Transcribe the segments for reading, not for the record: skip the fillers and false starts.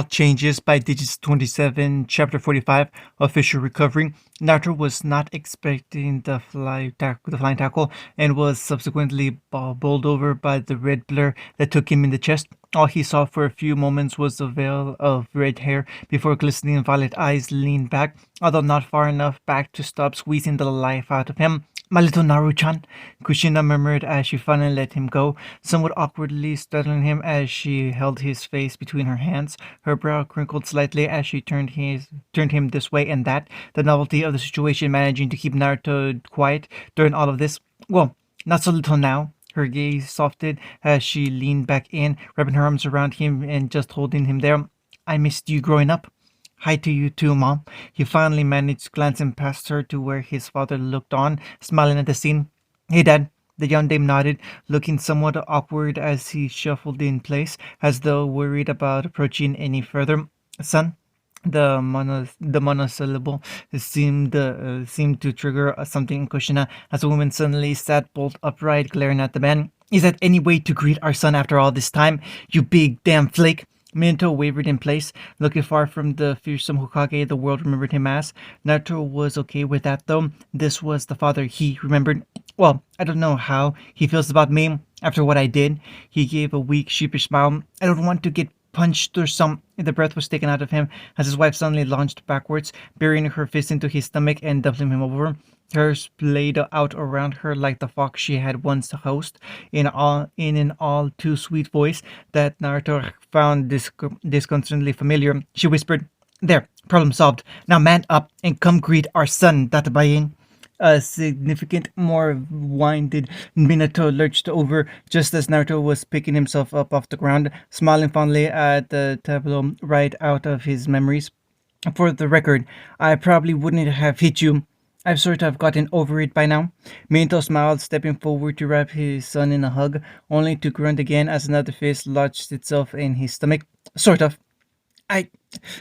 Changes by Digits 27, Chapter 45, Official Recovery. Naruto was not expecting the flying tackle and was subsequently bowled over by the red blur that took him in the chest. All he saw for a few moments was a veil of red hair before glistening violet eyes leaned back, although not far enough back to stop squeezing the life out of him. My little Naru-chan, Kushina murmured as she finally let him go, somewhat awkwardly startling him as she held his face between her hands. Her brow crinkled slightly as she turned him this way and that, the novelty of the situation managing to keep Naruto quiet during all of this. Well, not so little now. Her gaze softened as she leaned back in, wrapping her arms around him and just holding him there. I missed you growing up. Hi to you too, Mom. He finally managed glancing past her to where his father looked on, smiling at the scene. Hey, Dad. The young dame nodded, looking somewhat awkward as he shuffled in place, as though worried about approaching any further. Son, the monosyllable seemed to trigger something in Kushina as the woman suddenly sat bolt upright, glaring at the man. Is that any way to greet our son after all this time, you big damn flake? Minato wavered in place, looking far from the fearsome Hokage the world remembered him as. Naruto was okay with that, though. This was the father he remembered. Well, I don't know how he feels about me after what I did. He gave a weak, sheepish smile. I don't want to get punched or some. The breath was taken out of him as his wife suddenly launched backwards, burying her fist into his stomach and doubling him over. Hers played out around her like the fox she had once housed, in an all too sweet voice that Naruto found disconcertingly familiar. She whispered, "There, problem solved. Now man up and come greet our son, Databayin." A significant, more winded Minato lurched over just as Naruto was picking himself up off the ground, smiling fondly at the tableau right out of his memories. For the record, I probably wouldn't have hit you. I've sort of gotten over it by now. Minato smiled, stepping forward to wrap his son in a hug, only to grunt again as another fist lodged itself in his stomach. Sort of. I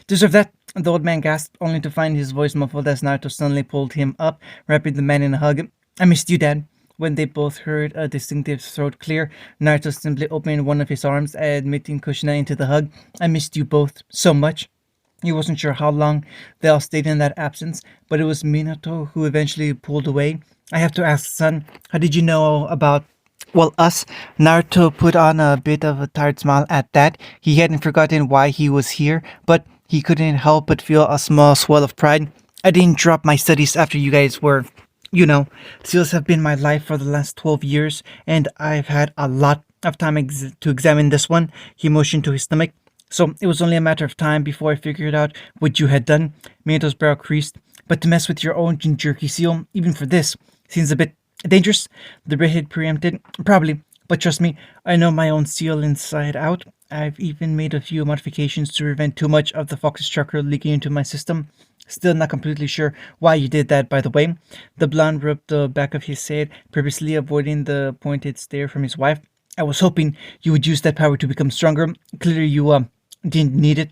deserve that. The old man gasped, only to find his voice muffled as Naruto suddenly pulled him up, wrapping the man in a hug. I missed you, Dad. When they both heard a distinctive throat clear, Naruto simply opened one of his arms, admitting Kushina into the hug. I missed you both so much. He wasn't sure how long they all stayed in that absence, but it was Minato who eventually pulled away. I have to ask, son, how did you know about, well, us? Naruto put on a bit of a tired smile at that. He hadn't forgotten why he was here, but he couldn't help but feel a small swell of pride. I didn't drop my studies after you guys were, seals have been my life for the last 12 years, and I've had a lot of time to examine this one. He motioned to his stomach. So it was only a matter of time before I figured out what you had done. Minato's brow creased. But to mess with your own jerky seal, even for this, seems a bit dangerous. The redhead preempted. Probably. But trust me, I know my own seal inside out. I've even made a few modifications to prevent too much of the fox's chakra leaking into my system. Still not completely sure why you did that, by the way. The blonde rubbed the back of his head, purposely avoiding the pointed stare from his wife. I was hoping you would use that power to become stronger. Clearly you, didn't need it.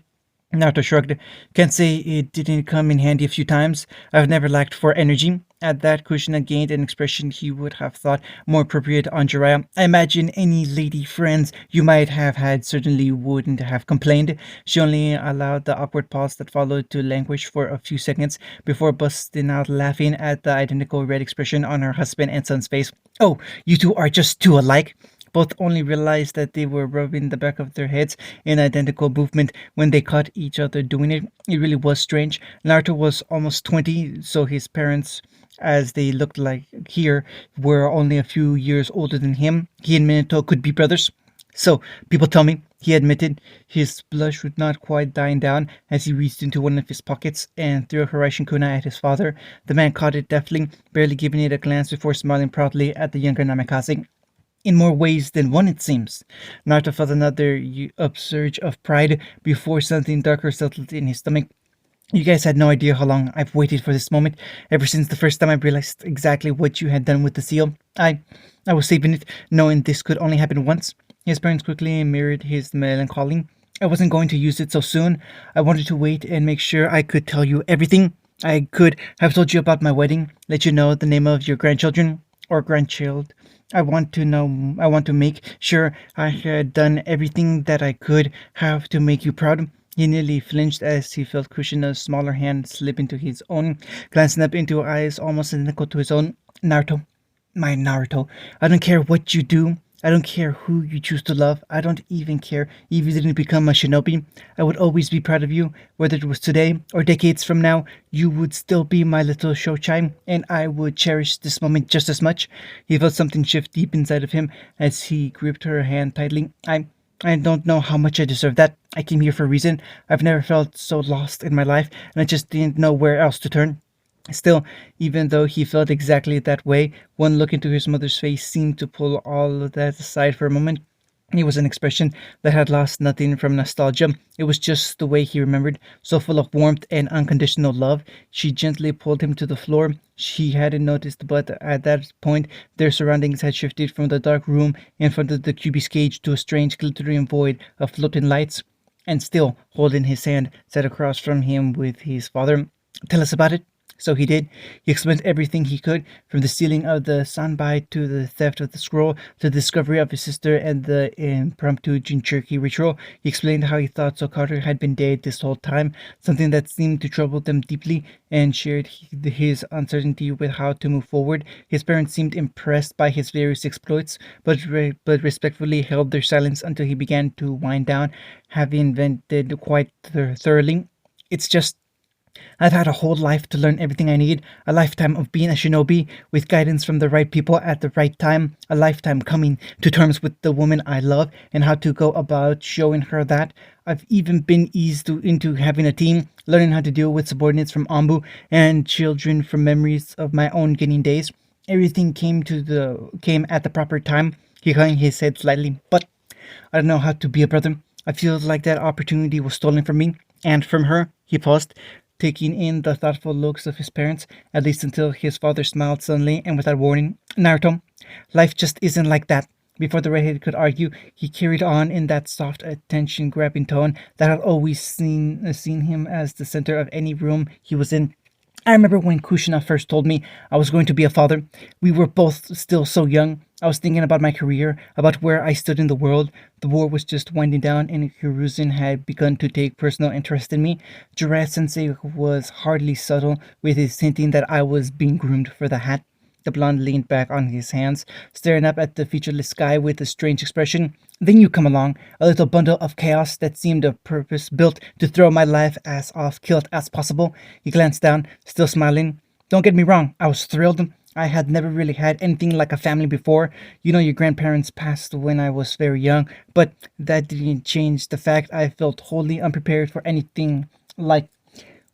Naruto shrugged. Can't say it didn't come in handy a few times. I've never lacked for energy. At that, Kushina gained an expression he would have thought more appropriate on Jiraiya. I imagine any lady friends you might have had certainly wouldn't have complained. She only allowed the awkward pause that followed to languish for a few seconds before busting out laughing at the identical red expression on her husband and son's face. Oh, you two are just too alike. Both only realized that they were rubbing the back of their heads in identical movement when they caught each other doing it. It really was strange. Naruto was almost 20, so his parents, as they looked like here, were only a few years older than him. He and Minato could be brothers. So, people tell me, he admitted, his blush would not quite dying down as he reached into one of his pockets and threw a Hiraishin Kuna at his father. The man caught it deftly, barely giving it a glance before smiling proudly at the younger Namikaze. In more ways than one, it seems. Naruto felt another upsurge of pride before something darker settled in his stomach. You guys had no idea how long I've waited for this moment, ever since the first time I realized exactly what you had done with the seal. I was saving it, knowing this could only happen once. His parents quickly mirrored his melancholy. I wasn't going to use it so soon. I wanted to wait and make sure I could tell you everything. I could have told you about my wedding, let you know the name of your grandchildren, or grandchild. I want to make sure I had done everything that I could have to make you proud. He nearly flinched as he felt Kushina's smaller hand slip into his own, glancing up into eyes almost identical to his own. Naruto, my Naruto, I don't care what you do. I don't care who you choose to love. I don't even care if you didn't become a shinobi. I would always be proud of you, whether it was today or decades from now. You would still be my little Shochai, and I would cherish this moment just as much. He felt something shift deep inside of him as he gripped her hand tightly. I don't know how much I deserve that. I came here for a reason. I've never felt so lost in my life, and I just didn't know where else to turn. Still, even though he felt exactly that way, one look into his mother's face seemed to pull all of that aside for a moment. It was an expression that had lost nothing from nostalgia. It was just the way he remembered, so full of warmth and unconditional love. She gently pulled him to the floor. She hadn't noticed, but at that point, their surroundings had shifted from the dark room in front of the cubi's cage to a strange glittering void of floating lights. And still, holding his hand, sat across from him with his father. Tell us about it. So he did. He explained everything he could, from the stealing of the sunbite to the theft of the scroll, to the discovery of his sister and the impromptu Jinchuriki ritual. He explained how he thought Sokaru had been dead this whole time, something that seemed to trouble them deeply, and shared his uncertainty with how to move forward. His parents seemed impressed by his various exploits, but respectfully held their silence until he began to wind down, having vented quite thoroughly. It's just I've had a whole life to learn everything I need, a lifetime of being a shinobi with guidance from the right people at the right time, a lifetime coming to terms with the woman I love and how to go about showing her that. I've even been into having a team, learning how to deal with subordinates from Ambu and children from memories of my own getting days. Everything came at the proper time. He hung his head slightly, but I don't know how to be a brother. I feel like that opportunity was stolen from me and from her. He paused, taking in the thoughtful looks of his parents, at least until his father smiled suddenly and without warning. Naruto, life just isn't like that. Before the redhead could argue, he carried on in that soft, attention-grabbing tone that had always seen him as the center of any room he was in. I remember when Kushina first told me I was going to be a father. We were both still so young. I was thinking about my career, about where I stood in the world. The war was just winding down, and Hiruzen had begun to take personal interest in me. Jiraiya Sensei was hardly subtle with his hinting that I was being groomed for the hat. The blonde leaned back on his hands, staring up at the featureless sky with a strange expression. Then you come along, a little bundle of chaos that seemed of purpose built to throw my life as off-kilt as possible. He glanced down, still smiling. Don't get me wrong, I was thrilled. I had never really had anything like a family before. You know, your grandparents passed when I was very young, but that didn't change the fact I felt wholly unprepared for anything like,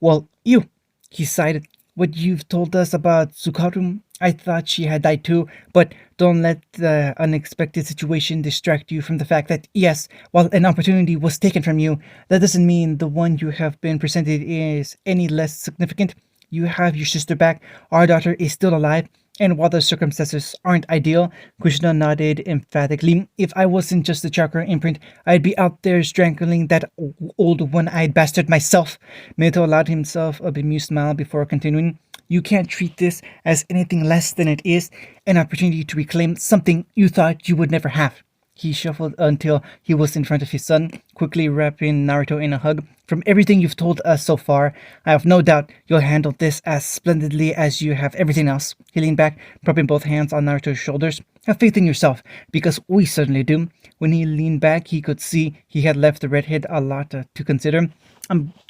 well, you. He sighed. What you've told us about Tsukaru, I thought she had died too, but don't let the unexpected situation distract you from the fact that, yes, while an opportunity was taken from you, that doesn't mean the one you have been presented is any less significant. You have your sister back, our daughter is still alive, and while the circumstances aren't ideal, Krishna nodded emphatically. If I wasn't just a chakra imprint, I'd be out there strangling that old one-eyed bastard myself. Minato allowed himself a bemused smile before continuing. You can't treat this as anything less than it is, an opportunity to reclaim something you thought you would never have. He shuffled until he was in front of his son, quickly wrapping Naruto in a hug. From everything you've told us so far, I have no doubt you'll handle this as splendidly as you have everything else. He leaned back, propping both hands on Naruto's shoulders. Have faith in yourself, because we certainly do. When he leaned back, he could see he had left the redhead a lot to consider.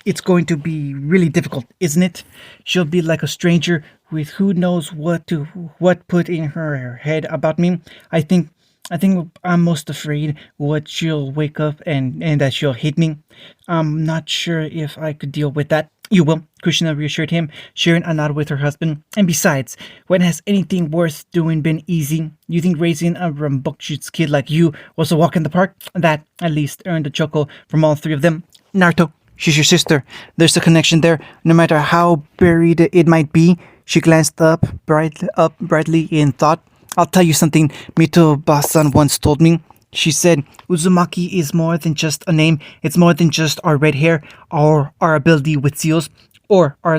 It's going to be really difficult, isn't it? She'll be like a stranger with who knows what put in her head about me. I think I'm most afraid what she'll wake up and that she'll hate me. I'm not sure if I could deal with that. You will, Krishna reassured him, sharing a nod with her husband. And besides, when has anything worth doing been easy? You think raising a rambunctious kid like you was a walk in the park? That, at least, earned a chuckle from all three of them. Naruto, she's your sister. There's a connection there, no matter how buried it might be. She glanced up brightly in thought. I'll tell you something Mito Basan once told me. She said, Uzumaki is more than just a name. It's more than just our red hair, or our ability with seals, or our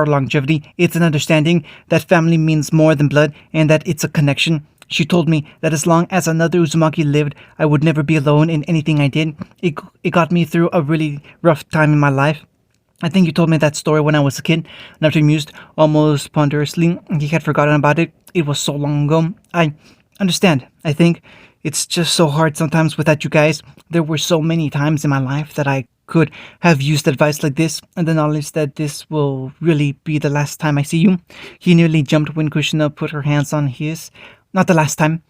longevity. It's an understanding that family means more than blood, and that it's a connection. She told me that as long as another Uzumaki lived, I would never be alone in anything I did. It got me through a really rough time in my life. I think you told me that story when I was a kid. Naruto mused, almost ponderously. He had forgotten about it. It was so long ago. I understand. I think it's just so hard sometimes without you guys. There were so many times in my life that I could have used advice like this, and the knowledge that this will really be the last time I see you. He nearly jumped when Kushina put her hands on his. Not the last time.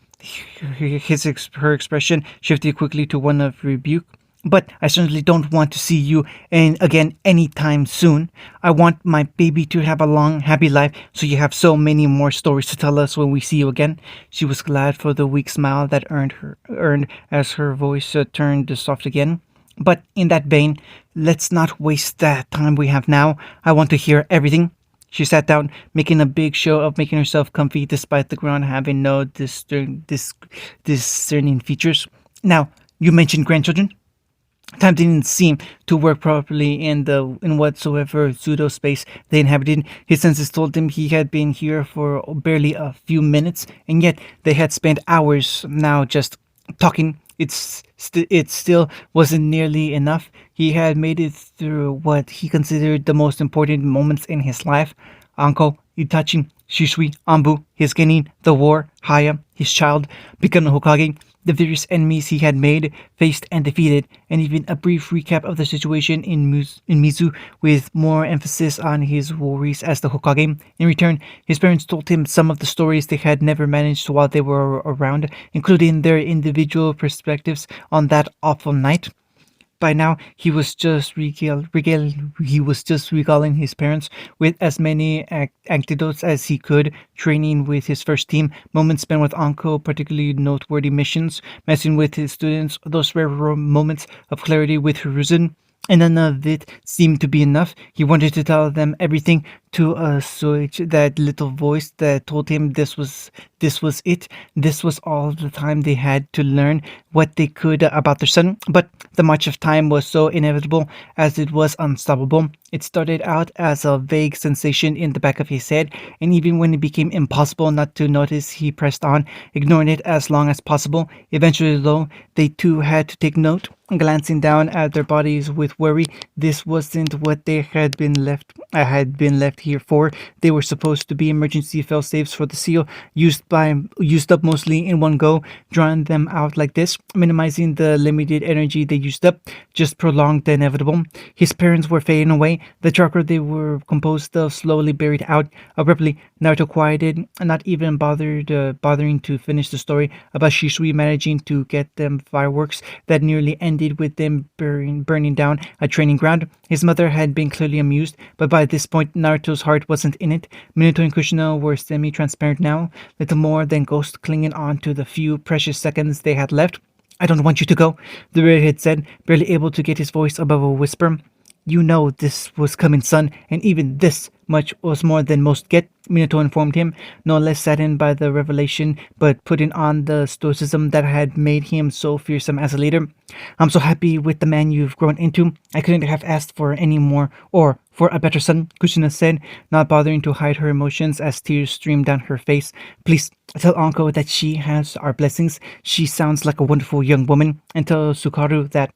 Her expression shifted quickly to one of rebuke. But I certainly don't want to see you again anytime soon. I want my baby to have a long, happy life, so you have so many more stories to tell us when we see you again. She was glad for the weak smile that earned as her voice turned soft again. But in that vein, let's not waste that time we have now. I want to hear everything. She sat down, making a big show of making herself comfy despite the ground having no discerning features. Now, you mentioned grandchildren. Time didn't seem to work properly in whatsoever pseudo space they inhabited. His senses told him he had been here for barely a few minutes, and yet they had spent hours now just talking. It still wasn't nearly enough. He had made it through what he considered the most important moments in his life. Anko, Itachi, Shisui, Anbu, his genin, the war, Haya, his child, becoming Hokage, the various enemies he had made, faced, and defeated, and even a brief recap of the situation in Mizu with more emphasis on his worries as the Hokage. In return, his parents told him some of the stories they had never managed while they were around, including their individual perspectives on that awful night. By now, he was just regaling his parents with as many anecdotes as he could, training with his first team, moments spent with Anko, particularly noteworthy missions, messing with his students, those rare moments of clarity with Hiruzen. And none of it seemed to be enough. He wanted to tell them everything to assuage that little voice that told him this was it. This was all the time they had to learn what they could about their son. But the march of time was so inevitable as it was unstoppable. It started out as a vague sensation in the back of his head, and even when it became impossible not to notice, he pressed on, ignoring it as long as possible. Eventually, though, they too had to take note. Glancing down at their bodies with worry, this wasn't what they had been left here for. They were supposed to be emergency fail-safes for the seal, used up mostly in one go. Drawing them out like this, minimizing the limited energy they used up, just prolonged the inevitable. His parents were fading away. The chakra they were composed of slowly buried out. Abruptly, Naruto quieted, not even bothering to finish the story about Shisui managing to get them fireworks that nearly ended with them burning down a training ground. His mother had been clearly amused, but by this point Naruto's heart wasn't in it. Minato and Kushina were semi-transparent now, little more than ghosts clinging on to the few precious seconds they had left. I don't want you to go, the redhead said, barely able to get his voice above a whisper. You know this was coming, son, and even this much was more than most get, Minato informed him, no less saddened by the revelation, but putting on the stoicism that had made him so fearsome as a leader. I'm so happy with the man you've grown into. I couldn't have asked for any more, or for a better son, Kushina said, not bothering to hide her emotions as tears streamed down her face. Please, tell Anko that she has our blessings. She sounds like a wonderful young woman, and tell Sukaru that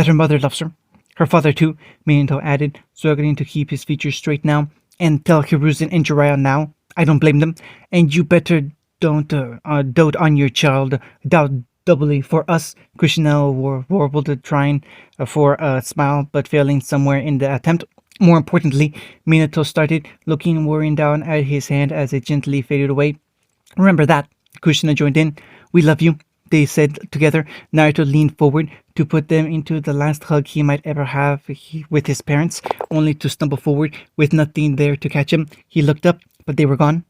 her mother loves her. Her father too, Minato added, struggling to keep his features straight now. And tell Hiruzen and Jiraiya now. I don't blame them. And you better don't dote on your child. Doubt doubly for us. Kushina warbled, trying for a smile, but failing somewhere in the attempt. More importantly, Minato started, looking worrying down at his hand as it gently faded away. Remember that, Kushina joined in. We love you, they said together. Naruto leaned forward to put them into the last hug he might ever have with his parents, only to stumble forward with nothing there to catch him. He looked up, but they were gone.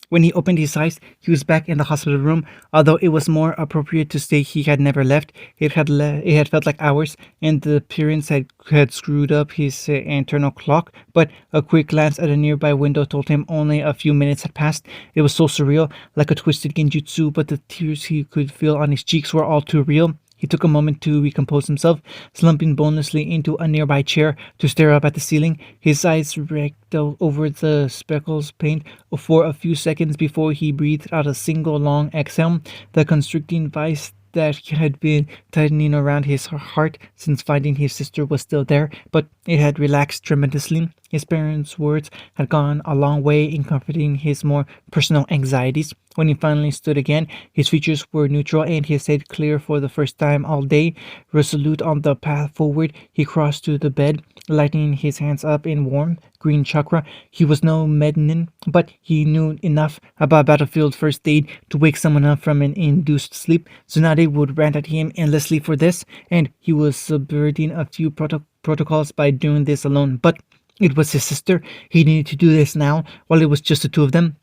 When he opened his eyes, he was back in the hospital room. Although it was more appropriate to say he had never left, it had felt like hours, and the appearance had screwed up his internal clock. But a quick glance at a nearby window told him only a few minutes had passed. It was so surreal, like a twisted genjutsu, but the tears he could feel on his cheeks were all too real. He took a moment to recompose himself, slumping bonelessly into a nearby chair to stare up at the ceiling. His eyes raked over the speckles paint for a few seconds before he breathed out a single long exhale. The constricting vice that had been tightening around his heart since finding his sister was still there, but it had relaxed tremendously. His parents' words had gone a long way in comforting his more personal anxieties. When he finally stood again, his features were neutral and his head clear for the first time all day. Resolute on the path forward, he crossed to the bed, lighting his hands up in warm green chakra. He was no Mednin, but he knew enough about battlefield first aid to wake someone up from an induced sleep. Tsunade would rant at him endlessly for this, and he was subverting a few protocols by doing this alone. But it was his sister. He needed to do this now, while it was just the two of them.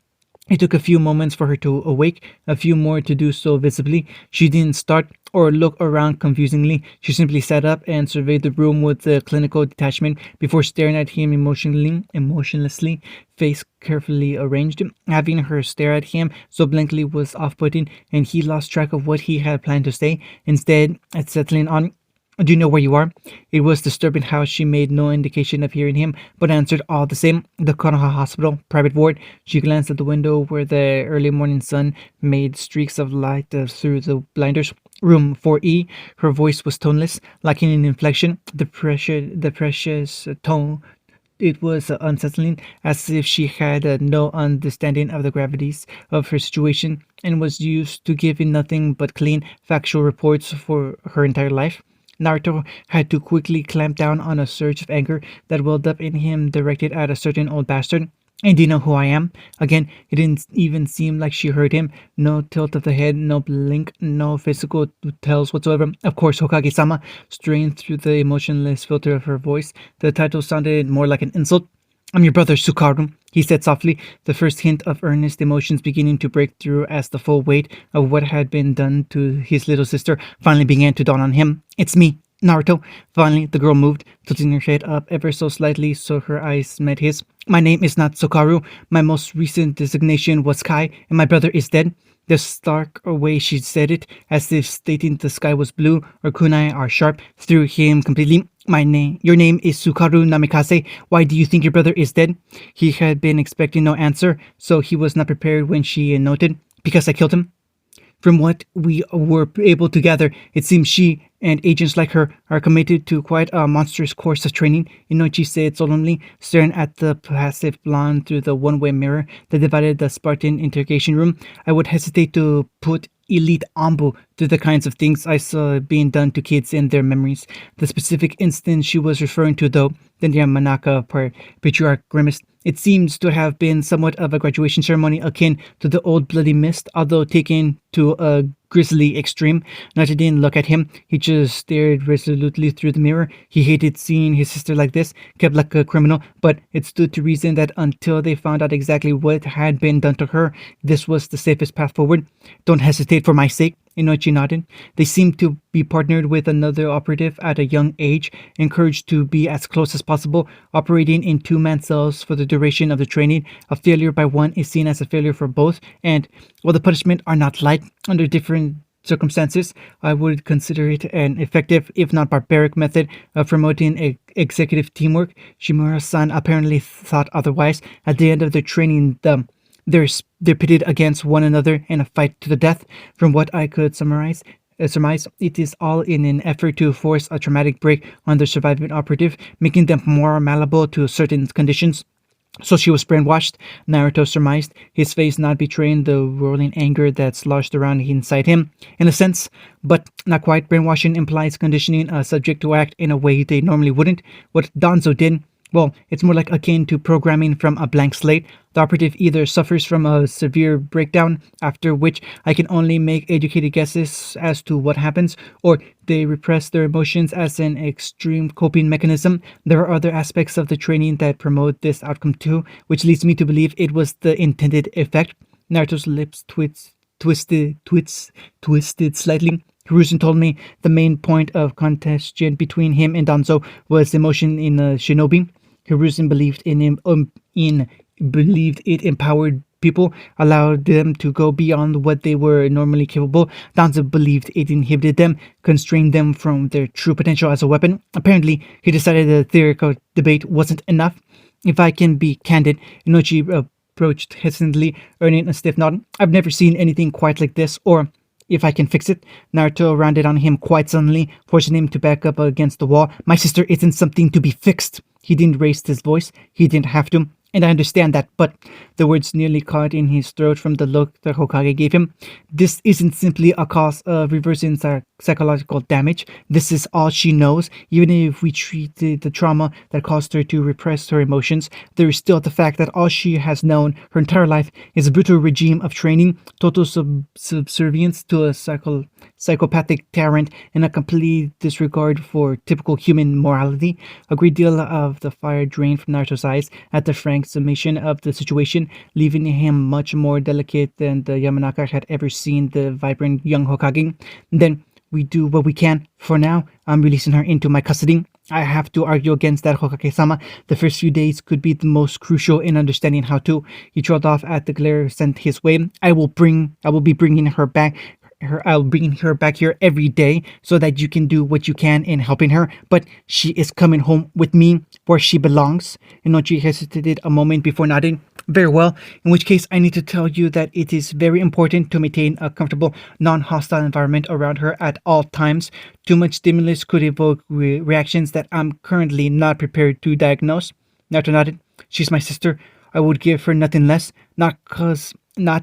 It took a few moments for her to awake, a few more to do so visibly. She didn't start or look around confusingly. She simply sat up and surveyed the room with a clinical detachment before staring at him emotionlessly, face carefully arranged. Having her stare at him so blankly was off-putting, and he lost track of what he had planned to say. Instead, settling on, "Do you know where you are?" It was disturbing how she made no indication of hearing him, but answered all the same. "The Konoha Hospital, private ward." She glanced at the window where the early morning sun made streaks of light through the blinders. "Room 4E." Her voice was toneless, lacking in inflection. The precious tone. It was unsettling, as if she had no understanding of the gravities of her situation and was used to giving nothing but clean, factual reports for her entire life. Naruto had to quickly clamp down on a surge of anger that welled up in him, directed at a certain old bastard. "And do you know who I am?" Again, it didn't even seem like she heard him. No tilt of the head, no blink, no physical tells whatsoever. "Of course, Hokage-sama." Strained through the emotionless filter of her voice, the title sounded more like an insult. "I'm your brother, Sukaru," he said softly, the first hint of earnest emotions beginning to break through as the full weight of what had been done to his little sister finally began to dawn on him. "It's me, Naruto." Finally, the girl moved, tilting her head up ever so slightly so her eyes met his. "My name is not Sukaru. My most recent designation was Kai, and my brother is dead." The stark way she said it, as if stating the sky was blue or kunai are sharp, threw him completely. Your name is Sukaru Namikaze. Why do you think your brother is dead?" He had been expecting no answer, so he was not prepared when she noted, "Because I killed him." From what we were able to gather, it seems she and agents like her are committed to quite a monstrous course of training, Inochi said solemnly, staring at the passive blonde through the one-way mirror that divided the Spartan interrogation room. "I would hesitate to put elite Ambu through the kinds of things I saw being done to kids in their memories." The specific instance she was referring to, though, the Yamanaka patriarch grimaced. "It seems to have been somewhat of a graduation ceremony akin to the old Bloody Mist, although taken to a grisly extreme." Naruto didn't look at him. He just stared resolutely through the mirror. He hated seeing his sister like this, kept like a criminal, but it stood to reason that until they found out exactly what had been done to her, this was the safest path forward. "Don't hesitate for my sake," Inochi nodded. "They seem to be partnered with another operative at a young age, encouraged to be as close as possible, operating in two-man cells for the duration of the training. A failure by one is seen as a failure for both, and while the punishment are not light, under different circumstances, I would consider it an effective, if not barbaric, method of promoting executive teamwork." Shimura-san apparently thought otherwise. At the end of the training, they're pitted against one another in a fight to the death. From what I could surmise, it is all in an effort to force a traumatic break on the surviving operative, making them more malleable to certain conditions. "So she was brainwashed," Naruto surmised, his face not betraying the whirling anger that sloshed around inside him. "In a sense, but not quite. Brainwashing implies conditioning a subject to act in a way they normally wouldn't. What Danzo did, well, it's more like akin to programming from a blank slate. The operative either suffers from a severe breakdown, after which I can only make educated guesses as to what happens, or they repress their emotions as an extreme coping mechanism. There are other aspects of the training that promote this outcome too, which leads me to believe it was the intended effect." Naruto's lips twisted slightly. "Hiruzen told me the main point of contention between him and Danzo was emotion in a shinobi. Hiruzen believed it empowered people, allowed them to go beyond what they were normally capable. Danzo believed it inhibited them, constrained them from their true potential as a weapon. Apparently, he decided the theoretical debate wasn't enough. If I can be candid, Inochi approached hesitantly, earning a stiff nod. I've never seen anything quite like this, or if I can fix it. Naruto rounded on him quite suddenly, forcing him to back up against the wall. My sister isn't something to be fixed. He didn't raise his voice. He didn't have to. And I understand that, but the words nearly caught in his throat from the look that Hokage gave him. This isn't simply a cause of reversing psychological damage. This is all she knows. Even if we treated the trauma that caused her to repress her emotions, there is still the fact that all she has known her entire life is a brutal regime of training, total subservience to a psychopathic tyrant, and a complete disregard for typical human morality. A great deal of the fire drained from Naruto's eyes at the frank summation of the situation, leaving him much more delicate than the Yamanaka had ever seen the vibrant young Hokage. Then we do what we can. For now, I'm releasing her into my custody. I have to argue against that, Hokage-sama. The first few days could be the most crucial in understanding how to. He trailed off at the glare sent his way. I will be bringing her back. I'll bring her back here every day so that you can do what you can in helping her. But she is coming home with me where she belongs. Inochi hesitated a moment before nodding. Very well. In which case, I need to tell you that it is very important to maintain a comfortable, non-hostile environment around her at all times. Too much stimulus could evoke reactions that I'm currently not prepared to diagnose. Naruto nodded. She's my sister. I would give her nothing less. Not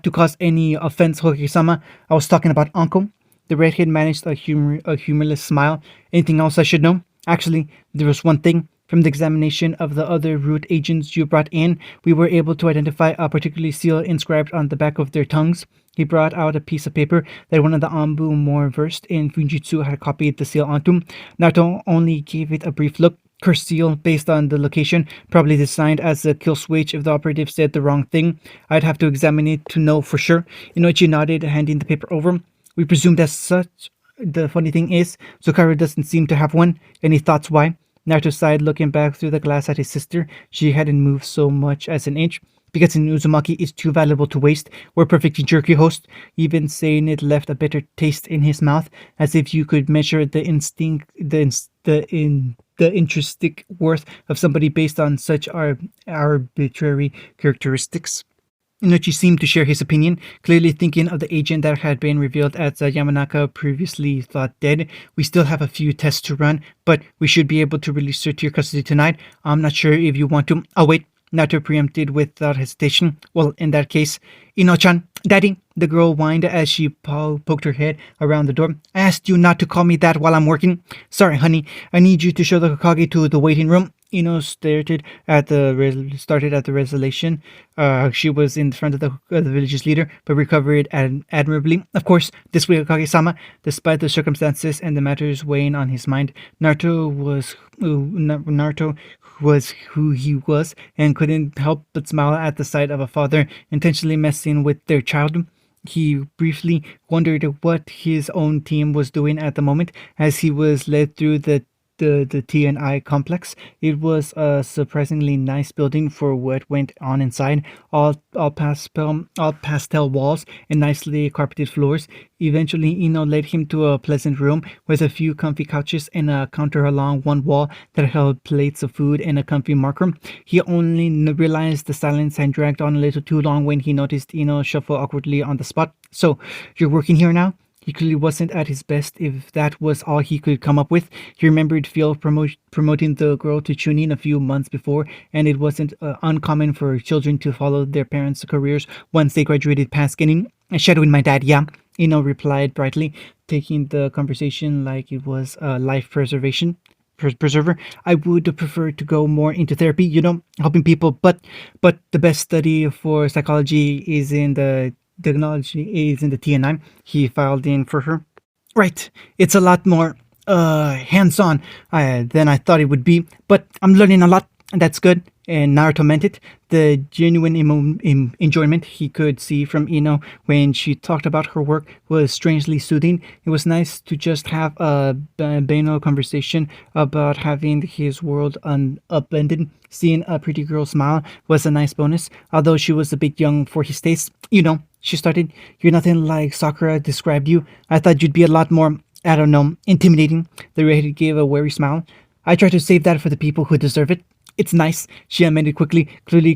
to cause any offense, Hokage-sama. I was talking about uncle. The redhead managed a humorless smile. Anything else I should know? Actually, there was one thing. From the examination of the other root agents you brought in, we were able to identify a particular seal inscribed on the back of their tongues. He brought out a piece of paper that one of the Anbu more versed in Fujitsu had copied the seal onto. Naruto only gave it a brief look. Cursed seal, based on the location, probably designed as a kill switch if the operative said the wrong thing. I'd have to examine it to know for sure. Inochi nodded, handing the paper over. We presumed as such. The funny thing is, Zukaru doesn't seem to have one. Any thoughts why? Naruto sighed, looking back through the glass at his sister. She hadn't moved so much as an inch. Because an Uzumaki is too valuable to waste. We're perfectly jerky, host. Even saying it left a bitter taste in his mouth, as if you could measure the intrinsic worth of somebody based on such arbitrary characteristics. Inochi seemed to share his opinion, clearly thinking of the agent that had been revealed as Yamanaka previously thought dead. We still have a few tests to run, but we should be able to release her to your custody tonight. I'm not sure if you want to. Oh, wait. Naruto preempted without hesitation. Well, in that case, Ino-chan, Daddy, the girl whined as she poked her head around the door. I asked you not to call me that while I'm working. Sorry, honey. I need you to show the Hokage to the waiting room. Ino started at the resolution. She was in front of the village's leader, but recovered admirably. Of course, this way, Hokage-sama, despite the circumstances and the matters weighing on his mind, Naruto was who he was and couldn't help but smile at the sight of a father intentionally messing with their child. He briefly wondered what his own team was doing at the moment as he was led through the TNI complex. It was a surprisingly nice building for what went on inside. All pastel walls and nicely carpeted floors. Eventually, Ino led him to a pleasant room with a few comfy couches and a counter along one wall that held plates of food and a comfy marker. He only realized the silence had dragged on a little too long when he noticed Ino shuffle awkwardly on the spot. So, you're working here now? He clearly wasn't at his best if that was all he could come up with. He remembered Phil promoting the girl to Chunin a few months before, and it wasn't uncommon for children to follow their parents' careers once they graduated past getting shadowing my dad, yeah. Ino replied brightly, taking the conversation like it was a life preserver. I would prefer to go more into therapy, helping people, but the best study for psychology is in the technology is in the TNI. He filed in for her. Right. It's a lot more hands-on than I thought it would be, but I'm learning a lot, and that's good. and Naruto meant it. The genuine enjoyment he could see from Ino when she talked about her work was strangely soothing. It was nice to just have a banal conversation about having his world upended. Seeing a pretty girl smile was a nice bonus, although she was a bit young for his taste. She started, "You're nothing like Sakura described you. I thought you'd be a lot more, I don't know, intimidating." The redhead gave a wary smile. "I try to save that for the people who deserve it." "It's nice," she amended quickly, clearly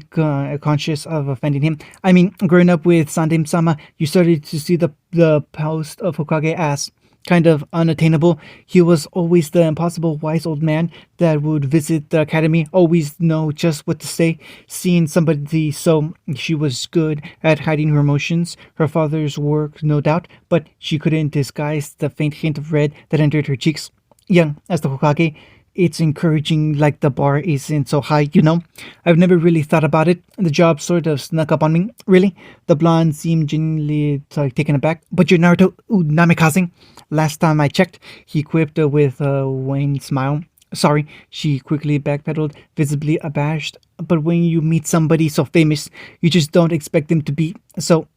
conscious of offending him. "I mean, growing up with Sandem-sama, you started to see the post of Hokage as kind of unattainable. He was always the impossible wise old man that would visit the academy, always know just what to say. Seeing somebody so she was good at hiding her emotions, her father's work, no doubt, but she couldn't disguise the faint hint of red that entered her cheeks. Young as the Hokage, it's encouraging, like the bar isn't so high. I've never really thought about it. The job sort of snuck up on me. Really?" The blonde seemed genuinely taken aback. "But you're Naruto Namikaze? Last time I checked," he quipped with a wan smile. "Sorry," she quickly backpedaled, visibly abashed. "But when you meet somebody so famous, you just don't expect them to be so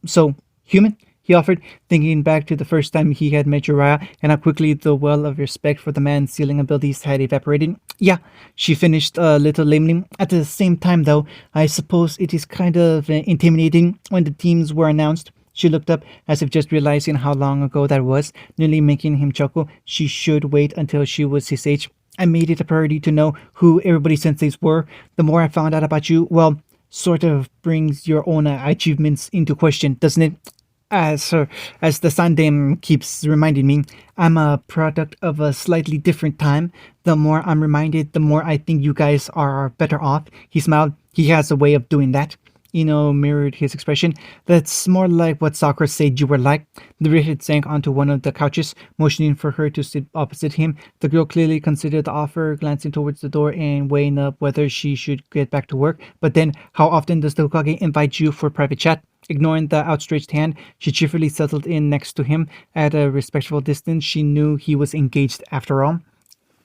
human," he offered, thinking back to the first time he had met Jiraiya and how quickly the well of respect for the man's sealing abilities had evaporated. "Yeah," she finished a little lamely. "At the same time, though, I suppose it is kind of intimidating when the teams were announced." She looked up as if just realizing how long ago that was, nearly making him chuckle. She should wait until she was his age. "I made it a priority to know who everybody's senseis were. The more I found out about you, well, sort of brings your own achievements into question, doesn't it? As the Sandem keeps reminding me, I'm a product of a slightly different time. The more I'm reminded, the more I think you guys are better off." He smiled. He has a way of doing that. Mirrored his expression. "That's more like what Sakura said you were like." The redhead sank onto one of the couches, motioning for her to sit opposite him. The girl clearly considered the offer, glancing towards the door and weighing up whether she should get back to work. But then, how often does the Hokage invite you for private chat? Ignoring the outstretched hand, she cheerfully settled in next to him at a respectful distance. She knew he was engaged after all.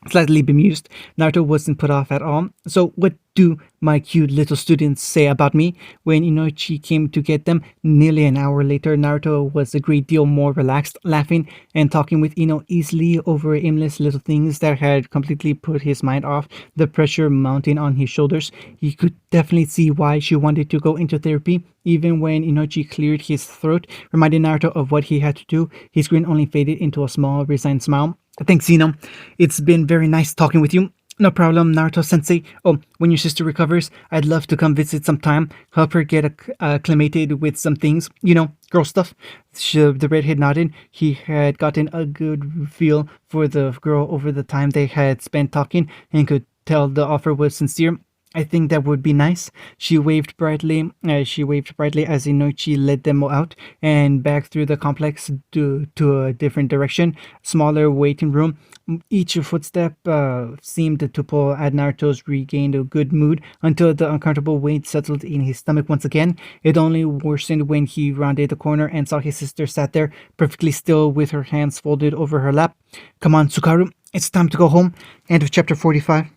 Slightly bemused, Naruto wasn't put off at all. "So what do my cute little students say about me?" When Inoichi came to get them nearly an hour later, Naruto was a great deal more relaxed, laughing and talking with Ino easily over aimless little things that had completely put his mind off the pressure mounting on his shoulders. He could definitely see why she wanted to go into therapy. Even when Inoichi cleared his throat, reminding Naruto of what he had to do, his grin only faded into a small, resigned smile. "Thanks, Ino. It's been very nice talking with you." "No problem, Naruto-sensei. Oh, when your sister recovers, I'd love to come visit sometime. Help her get acclimated with some things. Girl stuff." The redhead nodded. He had gotten a good feel for the girl over the time they had spent talking and could tell the offer was sincere. "I think that would be nice." She waved brightly. As Inoichi led them out and back through the complex to a different direction. Smaller waiting room. Each footstep seemed to pull at Naruto's regained a good mood until the uncomfortable weight settled in his stomach once again. It only worsened when he rounded the corner and saw his sister sat there, perfectly still with her hands folded over her lap. "Come on, Tsukaru. It's time to go home." End of chapter 45.